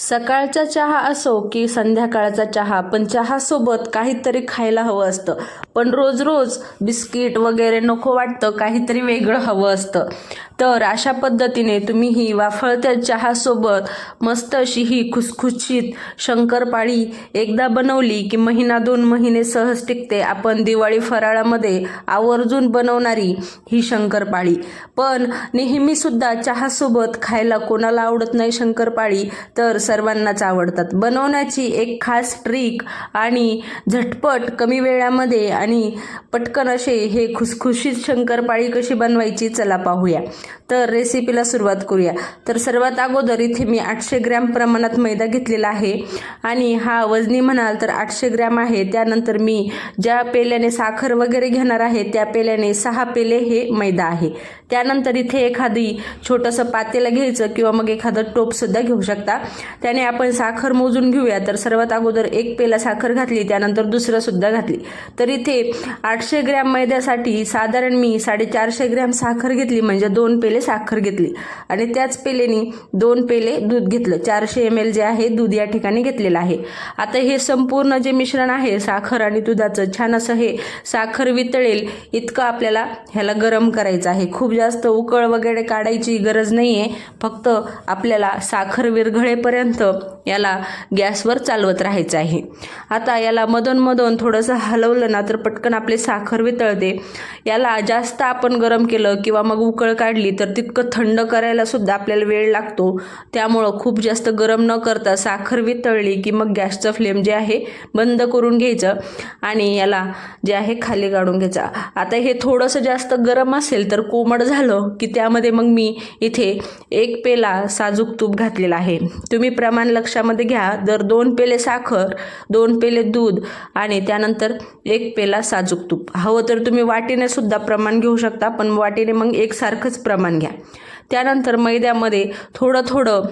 सकाळचा चहा असो की संध्याकाळचा चहा, पण चहासोबत काहीतरी खायला हवं असतं. पण रोज रोज बिस्किट वगैरे नको वाटतं, काहीतरी वेगळं हवं असतं. तर अशा पद्धतीने तुम्ही ही वाफळत्या चहासोबत मस्त अशी ही खुसखुशीत शंकरपाळी एकदा बनवली की महिना 2 महिने सहज टिकते. आपण दिवाळी फराळामध्ये आवर्जून बनवणारी ही शंकरपाळी. पण नेहमीसुद्धा चहासोबत खायला कोणाला आवडत नाही शंकरपाळी, तर सर्वांनाच आवडतात. बनवण्याची एक खास ट्रिक आणि झटपट कमी वेळामध्ये आणि पटकन असे हे खुसखुशीत शंकरपाळी कशी बनवायची चला पाहूया. तर रेसिपीला सुरुवात करूया. तर सर्वात अगोदर इथे मी 800 ग्रॅम प्रमाणात मैदा घेतलेला आहे आणि हा वजनी म्हणाल तर 800 ग्रॅम आहे. त्यानंतर मी ज्या पेल्याने साखर वगैरे घेणार आहे त्या पेल्याने 6 पेले हे मैदा आहे. त्यानंतर इथे एखादी छोटंसं पातेलं घ्यायचं किंवा मग एखादं टोपसुद्धा घेऊ शकता. त्याने आपण साखर मोजून घेऊया. तर सर्वात अगोदर 1 पेला साखर घातली, त्यानंतर दुसरं सुद्धा घातली. तर इथे 800 ग्रॅम मैद्यासाठी साधारण मी 450 ग्रॅम साखर घेतली, म्हणजे 2 पेले साखर घेतली आणि त्याच पेलेने 2 पेले दूध घेतलं. 400 ml जे आहे दूध या ठिकाणी घेतलेलं आहे. आता हे संपूर्ण जे मिश्रण आहे साखर आणि दुधाचं, छान असं हे साखर वितळेल इतकं आपल्याला ह्याला गरम करायचं आहे. खूप जास्त उकळ वगैरे काढायची गरज नाही आहे. फक्त आपल्याला साखर विरघळेपर्यंत याला गॅसवर चालवत राहायचं आहे. आता याला मधून थोडंसं हलवलं ना तर पटकन आपली साखर वितळते. याला जास्त आपण गरम केलं किंवा मग उकळ काढली तर तितकं थंड करायला सुद्धा आपल्याला वेळ लागतो. त्यामुळं खूप जास्त गरम न करता साखर वितळली की मग गॅसचं फ्लेम जे आहे बंद करून घ्यायचं आणि याला जे आहे खाली काढून घ्यायचं. आता हे थोडंसं जास्त गरम असेल तर कोमट झालं की त्यामध्ये मग मी इथे 1 पेला साजूक तूप घातलेला आहे. तुम्ही प्रमाण लक्षामध्ये घ्या. जर 2 पेले साखर, 2 पेले दूध आणि त्यानंतर 1 पेला साजूक तूप हवं तर तुम्ही वाटीने सुद्धा प्रमाण घेऊ शकता, पण वाटीने मग एकसारखंच प्रमाण घ्या. त्यानंतर मैद्यामध्ये थोडं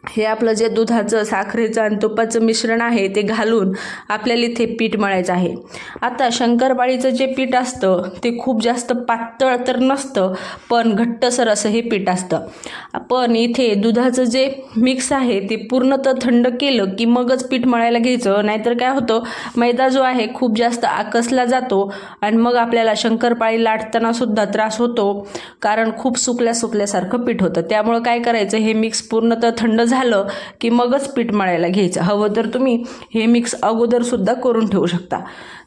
हे आपलं जे दुधाचं, साखरेचं आणि तुपाचं मिश्रण आहे ते घालून आपल्याला इथे पीठ मळायचं आहे. आता शंकरपाळीचं जे पीठ असतं ते खूप जास्त पातळ तर नसतं, पण घट्टसर असं हे पीठ असतं. पण इथे दुधाचं जे मिक्स आहे ते पूर्णतः थंड केलं की मगच पीठ मळायला घ्यायचं. नाहीतर काय होतं, मैदा जो आहे खूप जास्त आकसला जातो आणि मग आपल्याला शंकरपाळी लाटताना सुद्धा त्रास होतो, कारण खूप सुकल्यासारखं पीठ होतं. त्यामुळं काय करायचं, हे मिक्स पूर्णतः थंड झालं की मगच पीठ मळायला घ्यायचं. हवं तर तुम्ही हे मिक्स अगोदर सुद्धा करून ठेवू शकता.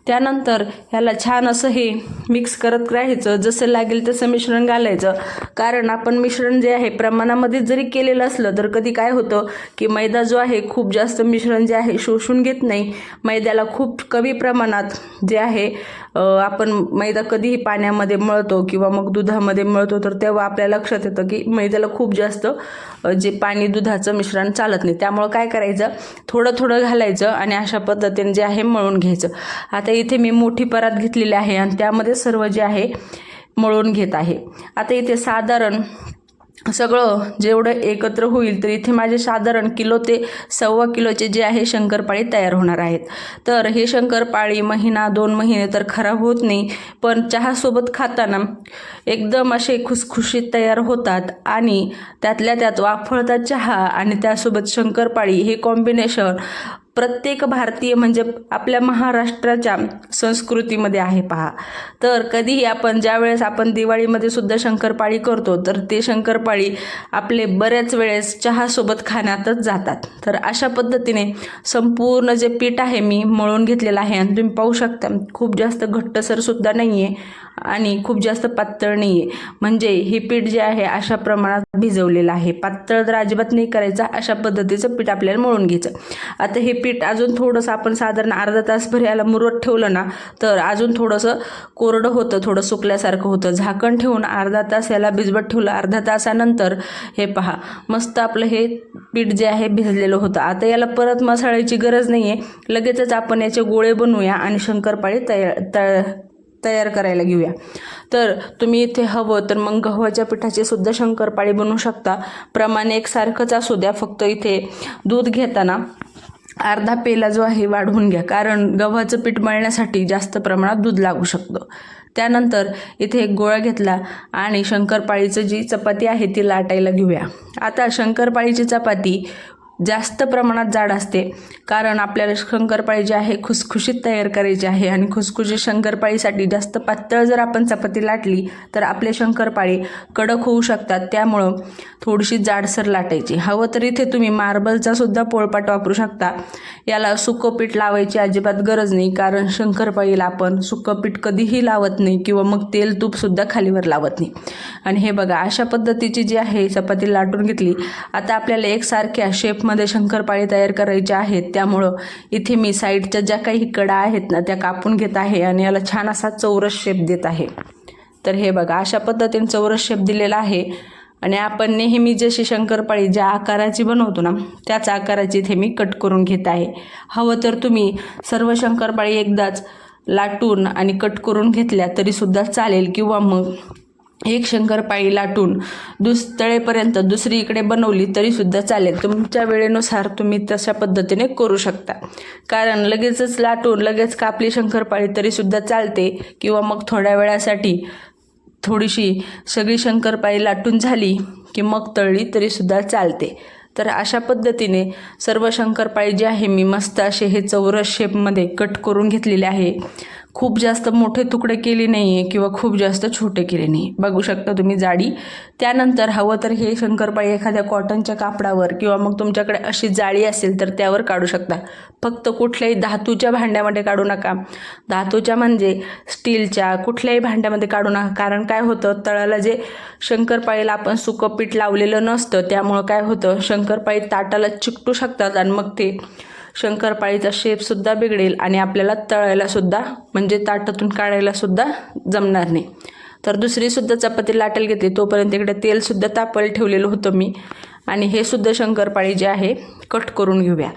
त्यानंतर ह्याला छान असं हे मिक्स करत राहायचं. जसं लागेल तसं मिश्रण घालायचं, कारण आपण मिश्रण जे आहे प्रमाणामध्ये जरी केलेलं असलं तर कधी काय होतं की मैदा जो आहे खूप जास्त मिश्रण जे आहे शोषून घेत नाही. मैद्याला खूप कमी प्रमाणात जे आहे आपण मैदा कधीही पाण्यामध्ये मळतो किंवा मग दुधामध्ये मळतो तर तेव्हा आपल्या लक्षात येतं की मैद्याला खूप जास्त जे पाणी दुधाचं मिश्रण चालत नाही. त्यामुळं काय करायचं, थोडं घालायचं आणि अशा पद्धतीने जे आहे मळून घ्यायचं. आता इथे मी मोठी परात घेतलेली आहे आणि त्यामध्ये सर्व जे आहे मळून घेत आहे. आता इथे साधारण सगळं जेवढं एकत्र होईल तर इथे माझे साधारण किलो ते 1.25 किलोचे जे आहे शंकरपाळी तयार होणार आहेत. तर हे शंकरपाळी महिना 2 महिने तर खराब होत नाही, पण चहासोबत खाताना एकदम असे खुसखुशीत तयार होतात आणि त्यातल्या त्यात वाफळता चहा आणि त्यासोबत शंकरपाळी हे कॉम्बिनेशन प्रत्येक भारतीय म्हणजे आपल्या महाराष्ट्राच्या संस्कृतीमध्ये आहे पहा. तर कधीही आपण ज्यावेळेस आपण दिवाळीमध्ये सुद्धा शंकरपाळी करतो तर ते शंकरपाळी आपले बऱ्याच वेळेस चहासोबत खाण्यातच जातात. तर अशा पद्धतीने संपूर्ण जे पीठ आहे मी मळून घेतलेलं आहे आणि तुम्ही पाहू शकता खूप जास्त घट्टसर सुद्धा नाही आहे आणि खूप जास्त पातळ नाही आहे. म्हणजे हे पीठ जे आहे अशा प्रमाणात भिजवलेलं आहे. पातळ तर अजिबात नाही करायचा, अशा पद्धतीचं पीठ आपल्याला मळून घ्यायचं. आता हे पीठ अजून थोडंसं आपण साधारण अर्धा तासभर याला मुरत ठेवलं ना तर अजून थोडंसं कोरडं होतं, थोडं सुकल्यासारखं होतं. झाकण ठेवून अर्धा तास याला भिजवत ठेवलं. अर्धा तासानंतर हे पहा मस्त आपलं हे पीठ जे आहे भिजलेलं होतं. आता याला परत मसाळायची गरज नाही आहे. लगेचच आपण याचे गोळे बनवूया आणि शंकरपाळी तयार करायला घेऊया. तर तुम्ही इथे हवं तर मग गव्हाच्या पिठाची सुद्धा शंकरपाळी बनवू शकता. प्रमाण एकसारखंच असू द्या, फक्त इथे दूध घेताना अर्धा पेला जो आहे वाढवून घ्या, कारण गव्हाचं पीठ मळण्यासाठी जास्त प्रमाणात दूध लागू शकतं. त्यानंतर इथे एक गोळा घेतला आणि शंकरपाळीचं जी चपाती आहे ती लाटायला घेऊया. आता शंकरपाळीची चपाती जास्त प्रमाणात जाड असते, कारण आपल्याला शंकरपाळी जी आहे खुसखुशीत तयार करायची आहे आणि खुसखुशीत शंकरपाळीसाठी जास्त पातळ जर आपण चपाती लाटली तर आपले शंकरपाळी कडक होऊ शकतात. त्यामुळं थोडीशी जाडसर लाटायची. हवं तर इथे तुम्ही मार्बलचा सुद्धा पोळपाट वापरू शकता. याला सुकं पीठ लावायची अजिबात गरज नाही, कारण शंकरपाळीला आपण सुकं पीठ कधीही लावत नाही किंवा मग तेल तूप सुद्धा खालीवर लावत नाही. आणि हे बघा, अशा पद्धतीची जी आहे चपाती लाटून घेतली. आता आपल्याला एकसारख्या शेपमध्ये शंकरपाळी तयार करायची आहेत, त्यामुळं इथे मी साईडच्या ज्या काही कडा आहेत ना त्या कापून घेत आहे आणि याला छान असा चौरस शेप देत आहे. तर हे बघा, अशा पद्धतीने चौरस शेप दिलेला आहे. आणि आपण नेहमी जशी शंकरपाळी ज्या आकाराची बनवतो ना त्याच आकाराची इथे मी कट करून घेत आहे. हवं तर तुम्ही सर्व शंकरपाळी एकदाच लाटून आणि कट करून घेतल्या तरीसुद्धा चालेल, किंवा मग एक शंकरपाळी लाटून तळेपर्यंत दुसरी इकडे बनवली तरीसुद्धा चालेल. तुमच्या वेळेनुसार तुम्ही तशा पद्धतीने करू शकता. कारण लगेचच लाटून लगेच कापली शंकरपाळी तरीसुद्धा चालते, किंवा मग थोड्या वेळासाठी थोडीशी सगळी शंकरपाळी लाटून झाली की मग तळली तरीसुद्धा चालते. तर अशा पद्धतीने सर्व शंकरपाळी जी आहे मी मस्त असे हे चौरस शेपमध्ये कट करून घेतलेले आहे. खूप जास्त मोठे तुकडे केले नाही आहे किंवा खूप जास्त छोटे केले नाही. बघू शकता तुम्ही जाडी. त्यानंतर हवं तर हे शंकरपाळी एखाद्या कॉटनच्या कापडावर किंवा मग तुमच्याकडे अशी जाळी असेल तर त्यावर काढू शकता. फक्त कुठल्याही धातूच्या भांड्यामध्ये काढू नका. धातूच्या म्हणजे स्टीलच्या कुठल्याही भांड्यामध्ये काढू नका. कारण काय होतं, तळाला जे शंकरपाळीला आपण सुकं पीठ लावलेलं नसतं, त्यामुळं काय होतं, शंकरपाळी ताटाला चिकटू शकतात आणि मग ते शंकरपाळीचा शेपसुद्धा बिघडेल आणि आपल्याला तळायलासुद्धा म्हणजे ताटातून काढायलासुद्धा जमणार नाही. तर दुसरीसुद्धा चपाती लाटायला घेते, तोपर्यंत इकडे तेलसुद्धा तापायला ठेवलेलं होतं मी. आणि हे सुद्धा शंकरपाळी जे आहे कट करून घेऊया.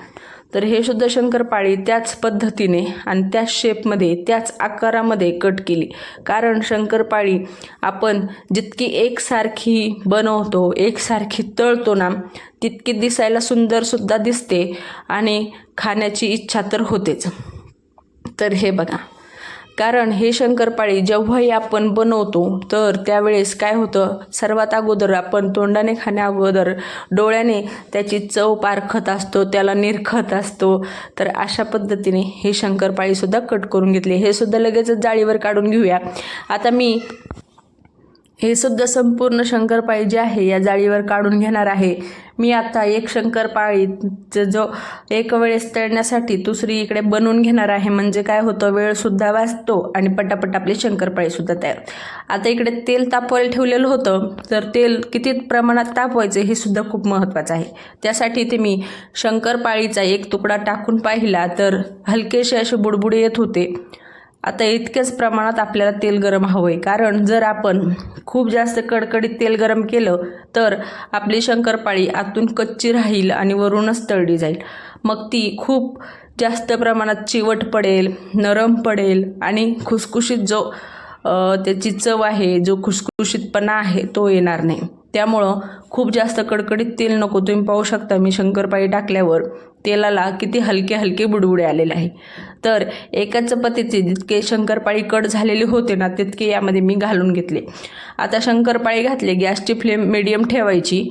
तर हे सुद्धा शंकरपाळी त्याच पद्धतीने आणि त्याच शेपमध्ये त्याच आकारामध्ये कट केली. कारण शंकरपाळी आपण जितकी एकसारखी बनवतो एकसारखी तळतो ना तितकी दिसायला सुंदरसुद्धा दिसते आणि खाण्याची इच्छा तर होतेच. तर हे बघा, कारण हे शंकरपाळी जेव्हाही आपण बनवतो तर त्यावेळेस काय होतं, सर्वात अगोदर आपण तोंडाने खाण्या अगोदर डोळ्याने त्याची चव पारखत असतो, त्याला निरखत असतो. तर अशा पद्धतीने हे शंकरपाळीसुद्धा कट करून घेतले. हे सुद्धा लगेचच जाळीवर काढून घेऊया. आता मी हे सुद्धा संपूर्ण शंकरपाळी जी आहे या जाळीवर काढून घेणार आहे. मी आता एक शंकरपाळीचा जो एक वेळेस तळण्यासाठी दुसरी इकडे बनवून घेणार आहे. म्हणजे काय होतं, वेळसुद्धा वाचतो आणि पटापट आपली शंकरपाळीसुद्धा तयार. आता इकडे तेल तापवायला ठेवलेलं होतं, तर तेल किती प्रमाणात तापवायचं हे सुद्धा खूप महत्त्वाचं आहे. त्यासाठी इथे मी शंकरपाळीचा एक तुकडा टाकून पाहिला तर हलकेसे असे बुडबुडे येत होते. आता इतक्याच प्रमाणात आपल्याला तेल गरम हवं आहे. कारण जर आपण खूप जास्त कडकडीत तेल गरम केलं तर आपली शंकरपाळी आतून कच्ची राहील आणि वरूनच तळली जाईल. मग ती खूप जास्त प्रमाणात चिवट पडेल, नरम पडेल आणि खुसखुशीत जो त्याची चव आहे, जो खुसखुशीतपणा आहे तो येणार नाही. त्यामुळं खूप जास्त कडकडीत तेल नको. तुम्ही पाहू शकता मी शंकरपाळी टाकल्यावर तेलाला किती हलके हलके बुडबुडे आलेले आहे. तर एका चपातीचे जितके शंकरपाळी कट झालेले होते ना तितके यामध्ये मी घालून घेतले. आता शंकरपाळी घातले, गॅसची फ्लेम मिडियम ठेवायची.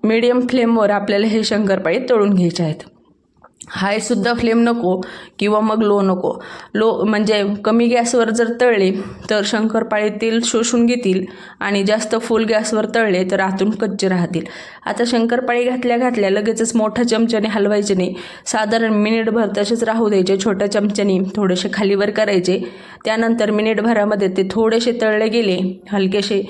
मिडियम फ्लेमवर आपल्याला हे शंकरपाळी तळून घ्यायचे आहेत. हायसुद्धा फ्लेम नको किंवा मग लो नको. लो म्हणजे कमी गॅसवर जर तळले तर शंकरपाळी तेल शोषून घेतील आणि जास्त फुल गॅसवर तळले तर आतून कच्चे राहतील. आता शंकरपाळी घातल्या लगेचच मोठ्या चमच्याने हलवायचे नाही. साधारण मिनिटभर तसेच राहू द्यायचे. छोट्या चमच्याने थोडेसे खालीवर करायचे. त्यानंतर मिनिटभरामध्ये ते थोडेसे तळले गेले हलकेसे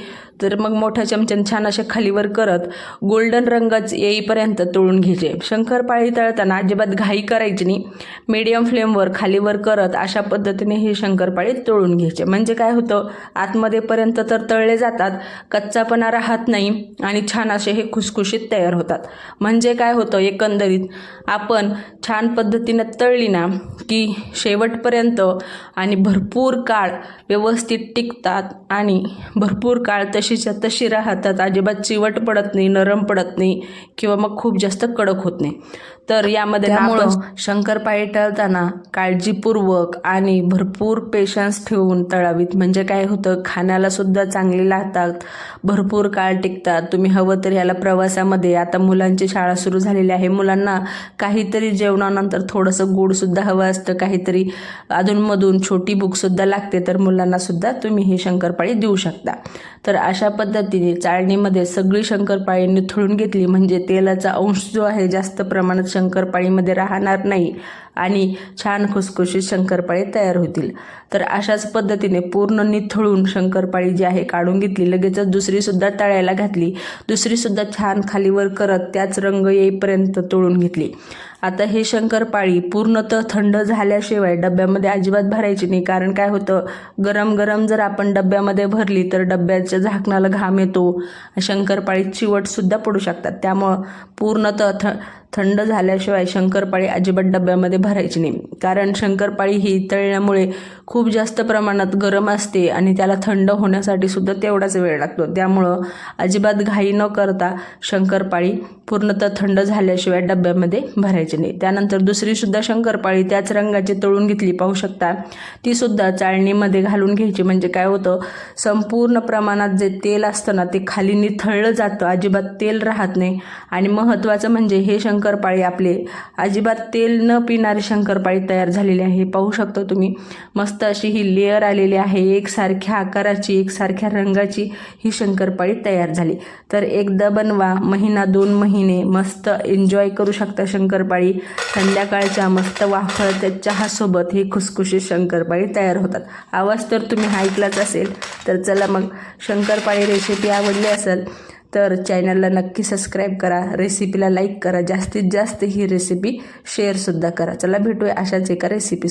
तर मग मोठ्या चमच्याने छान असे खालीवर करत गोल्डन रंगाच येईपर्यंत तळून घ्यायचे. शंकरपाळी तळताना अजिबात घाई करायची नाही. मीडियम फ्लेमवर खालीवर करत अशा पद्धतीने ही शंकरपाळी तळून घ्यायचे. म्हणजे काय होतं, आतमध्येपर्यंत तर तळले जातात, कच्चापणा राहत नाही आणि छान असे हे खुसखुशीत तयार होतात. म्हणजे काय होतं, एकंदरीत आपण छान पद्धतीने तळली ना की शेवटपर्यंत आणि भरपूर काळ व्यवस्थित टिकतात आणि भरपूर काळ जशीच्या तशी राहतात, अजिबात चिवट पडत नाही, नरम पडत नाही किंवा मग खूप जास्त कडक होत नाही. तर यामध्ये त्यामुळं शंकरपाळी तळताना काळजीपूर्वक आणि भरपूर पेशन्स ठेवून तळावीत. म्हणजे काय होतं, खाण्याला सुद्धा चांगली लागतात, भरपूर काळ टिकतात. तुम्ही हवं तर याला प्रवासामध्ये, आता मुलांची शाळा सुरू झालेली आहे, मुलांना काहीतरी जेवणानंतर थोडंसं गोडसुद्धा हवं असतं, काहीतरी अधूनमधून छोटी भूकसुद्धा लागते, तर मुलांना सुद्धा तुम्ही ही शंकरपाळी देऊ शकता. तर अशा पद्धतीने चाळणीमध्ये सगळी शंकरपाळी निथळून घेतली म्हणजे तेलाचा अंश जो आहे जास्त प्रमाणात शंकरपाळीमध्ये राहणार नाही आणि छान खुसखुशीत शंकरपाळी तयार होतील. तर अशाच पद्धतीने पूर्ण निथळून शंकरपाळी जी आहे काढून घेतली. लगेचच दुसरीसुद्धा तळायला घातली. दुसरीसुद्धा छान खालीवर करत त्याच रंग येईपर्यंत तळून घेतली. आता हे शंकरपाळी पूर्णतः थंड झाल्याशिवाय डब्यामध्ये अजिबात भरायची नाही. कारण काय होतं, गरम गरम जर आपण डब्यामध्ये भरली तर डब्याच्या झाकणाला घाम येतो, शंकरपाळी चिवटसुद्धा पडू शकतात. त्यामुळं पूर्णतः थंड झाल्याशिवाय शंकरपाळी अजिबात डब्यामध्ये भरायची नाही. कारण शंकरपाळी ही तळल्यामुळे खूप जास्त प्रमाणात गरम असते आणि त्याला थंड होण्यासाठी सुद्धा तेवढाच वेळ लागतो. त्यामुळं अजिबात घाई न करता शंकरपाळी पूर्णतः थंड झाल्याशिवाय डब्यामध्ये भरायची नाही. त्यानंतर दुसरीसुद्धा शंकरपाळी त्याच रंगाची तळून घेतली, पाहू शकता. तीसुद्धा चाळणीमध्ये घालून घ्यायची. म्हणजे काय होतं, संपूर्ण प्रमाणात जे तेल असतं ना ते खाली निथळलं जातं, अजिबात तेल राहत नाही. आणि महत्त्वाचं म्हणजे हे शंकरपाळी आपले अजिबात तेल न पिणारी शंकरपाळी तयार झालेली आहे. पाहू शकता तुम्ही, मस्त अशी ही लेअर आलेली आहे, एकसारख्या आकाराची, एकसारख्या रंगाची ही शंकरपाळी तयार झाली. तर एकदा बनवा, महिना 2 महिने मस्त एन्जॉय करू शकता शंकरपाळी. संध्याकाळच्या मस्त वाफळत्या चहासोबत ही खुसखुशीत शंकरपाळी तयार होतात. आवाज तर तुम्ही ऐकलाच असेल. तर चला मग, शंकरपाळी रेसिपी आवडली असेल तर चॅनलला नक्की सबस्क्राईब करा, रेसिपीला लाईक करा, जास्तीत जास्त ही रेसिपी शेअरसुद्धा करा. चला भेटूया अशाच एका रेसिपी.